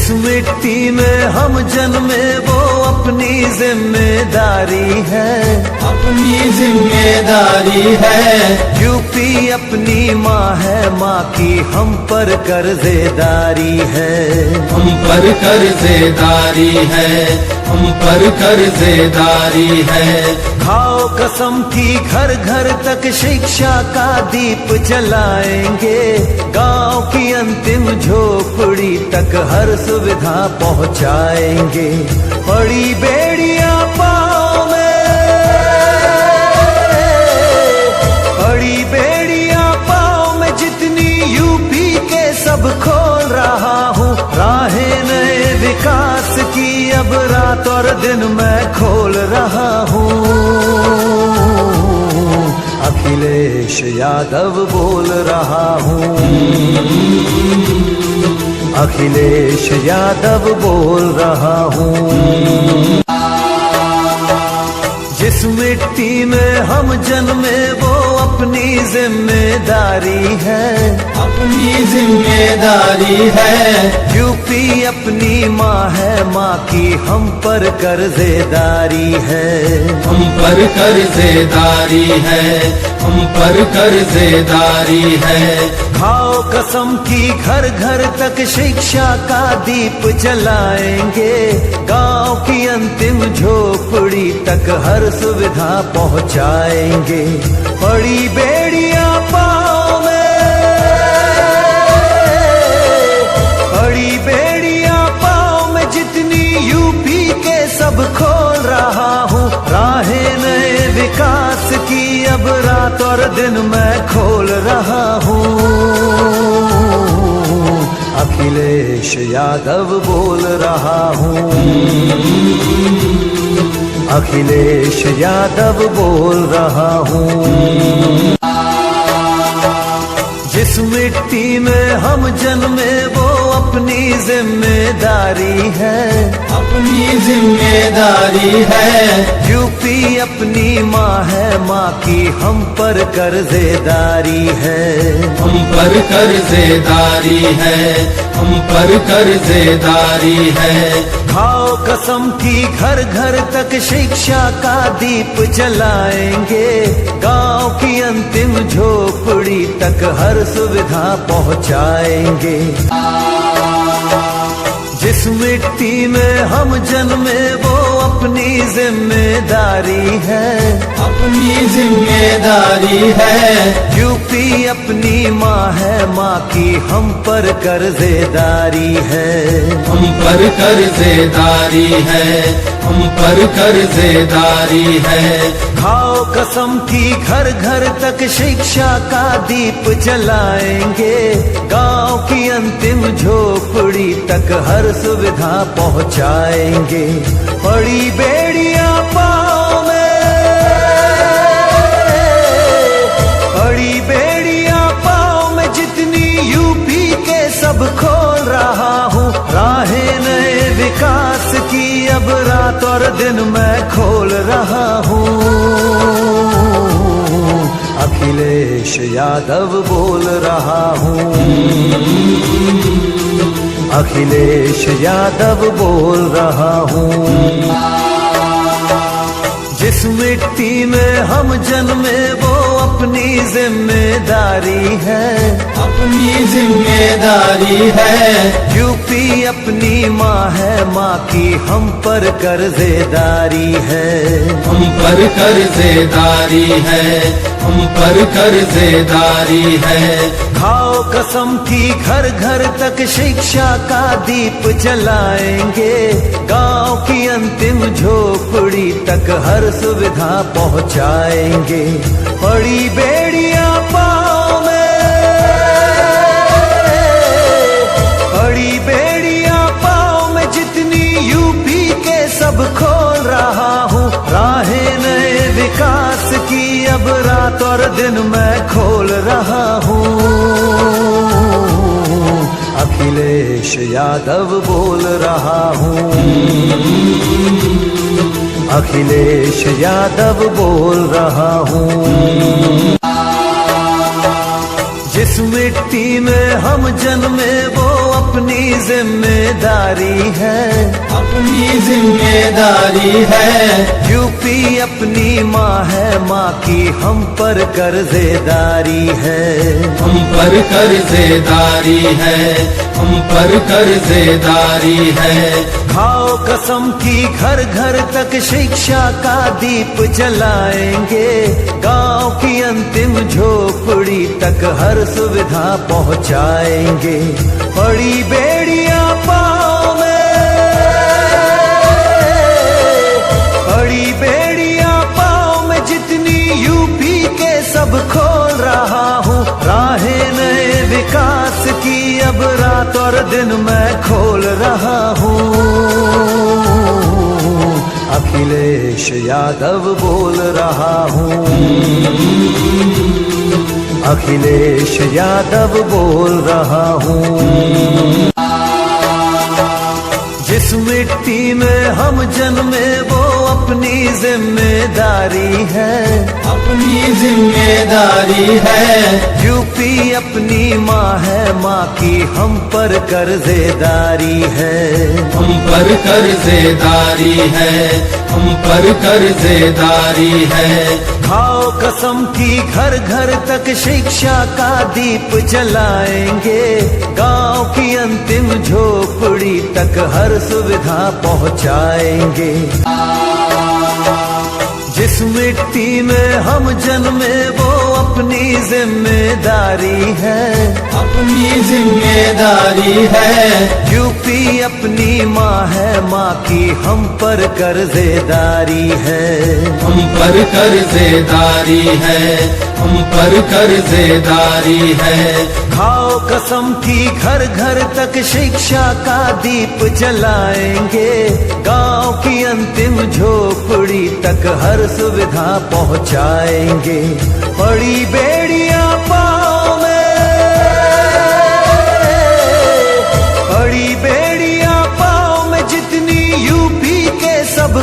जिस मिट्टी में हम जन्मे वो अपनी जिम्मेदारी है, अपनी जिम्मेदारी है। यूपी अपनी माँ है, माँ की हम पर कर्जेदारी है, हम पर कर्जेदारी है, हम पर कर्जेदारी है। खाओ कसम की घर घर तक शिक्षा का दीप जलाएंगे, गांव की अंतिम झोपड़ी तक हर सुविधा पहुंचाएंगे। बड़ी बेड़ियां पाँव में, बड़ी बेड़ियां पाँव में जितनी यूपी के सब खोल रहा हूँ। राहें नए विकास की अब रात और दिन मैं खोल रहा हूँ। अखिलेश यादव बोल रहा हूँ, अखिलेश यादव बोल रहा हूँ। जिस मिट्टी में हम जन्मे वो अपनी जिम्मेदारी है, अपनी जिम्मेदारी है। यूपी अपनी माँ है, माँ की हम पर कर्जेदारी है, हम पर कर्जेदारी है, हम पर कर्जेदारी है। खाओ कसम की घर घर तक शिक्षा का दीप जलाएंगे, गांव की अंतिम झोपड़ी तक हर सुविधा पहुंचाएंगे। बड़ी बेड़ियां पाँव में, बड़ी बेड़ियां पाँव में जितनी यूपी के सब खोल रहा हूँ। राहें नए विकास की अब रात और दिन मैं खोल रहा हूँ। अखिलेश यादव बोल रहा हूँ, अखिलेश यादव बोल रहा हूँ। जिस मिट्टी में हम जन्मे वो अपनी जिम्मेदारी है, अपनी जिम्मेदारी है। यूपी अपनी माँ है, माँ की हम पर कर्जेदारी है, हम पर कर्जेदारी है, हम पर कर्जेदारी है। खाओ कसम की घर घर तक शिक्षा का दीप जलाएंगे, गांव की अंतिम झोपड़ी तक हर सुविधा पहुंचाएंगे। जिस मिट्टी में हम जन्मे वो अपनी जिम्मेदारी है, अपनी जिम्मेदारी है। यूपी अपनी माँ है, माँ की हम पर कर्जेदारी है, हम पर कर्जेदारी है, हम पर कर्जेदारी है। खाओ कसम की घर घर तक शिक्षा का दीप जलाएंगे, गांव की अंतिम झोपड़ी तक हर सुविधा पहुंचाएंगे। बड़ी बेड़ियां पाँव में, बड़ी बेड़ियां पाँव में जितनी यूपी के सब खोल रहा हूँ। राहें नए विकास की अब रात और दिन मैं खोल रहा हूँ। अखिलेश यादव बोल रहा हूँ, अखिलेश यादव बोल रहा हूँ। जिस मिट्टी में हम जन्मे वो अपनी जिम्मेदारी है, अपनी जिम्मेदारी है। यूपी अपनी माँ है, माँ की हम पर कर्जेदारी है, हम पर कर्जेदारी है, हम पर कर्जेदारी है। खाओ कसम की घर घर तक शिक्षा का दीप जलाएंगे, गांव की अंतिम झोपड़ी तक हर सुविधा पहुंचाएंगे। बड़ी बेड़ियां पाँव में, बड़ी बेड़ियां पाँव में जितनी यूपी के सब खोल रहा हूँ। राहें नए विकास की अब रात और दिन मैं खोल रहा हूँ। अखिलेश यादव बोल रहा हूँ, अखिलेश यादव बोल रहा हूँ। जिस मिट्टी में हम जन्मे वो अपनी जिम्मेदारी है। अपनी जिम्मेदारी है। यूपी अपनी माँ है, माँ की हम पर कर्जेदारी है। हम पर कर्जेदारी है। हम पर कर्जेदारी है। खाओ कसम की घर घर तक शिक्षा का दीप जलाएंगे। गांव की अंतिम झोपड़ी तक हर सुविधा पहुंचाएंगे। बड़ी बेड़ियां पाँव में, बड़ी बेड़ियां पाँव में जितनी यूपी के सब खोल रहा हूँ। राहें नए विकास की अब रात और दिन मैं खोल रहा हूँ। अखिलेश यादव बोल रहा हूँ। अखिलेश यादव बोल रहा हूँ। जिस मिट्टी में हम जन्मे वो अपनी जिम्मेदारी है। अपनी जिम्मेदारी है। यूपी अपनी माँ है, माँ की हम पर कर्जेदारी है। हम पर कर्जेदारी है। हम पर कर्जेदारी है। खाओ कसम की घर घर तक शिक्षा का दीप जलाएंगे। गांव की अंतिम झोपड़ी तक हर सुविधा पहुंचाएंगे। जिस मिट्टी में हम जन्मे वो अपनी जिम्मेदारी है। अपनी जिम्मेदारी है। यूपी अपनी माँ है, माँ की हम पर कर्जेदारी है। हम पर कर्जेदारी है। हम पर कर्जेदारी है। खाओ कसम की घर घर तक शिक्षा का दीप जलाएंगे। गांव की अंतिम झोपड़ी तक हर सुविधा पहुंचाएंगे। बड़ी बेड़ियां पाँव में, बड़ी बेड़ियां पाँव में जितनी यूपी के सब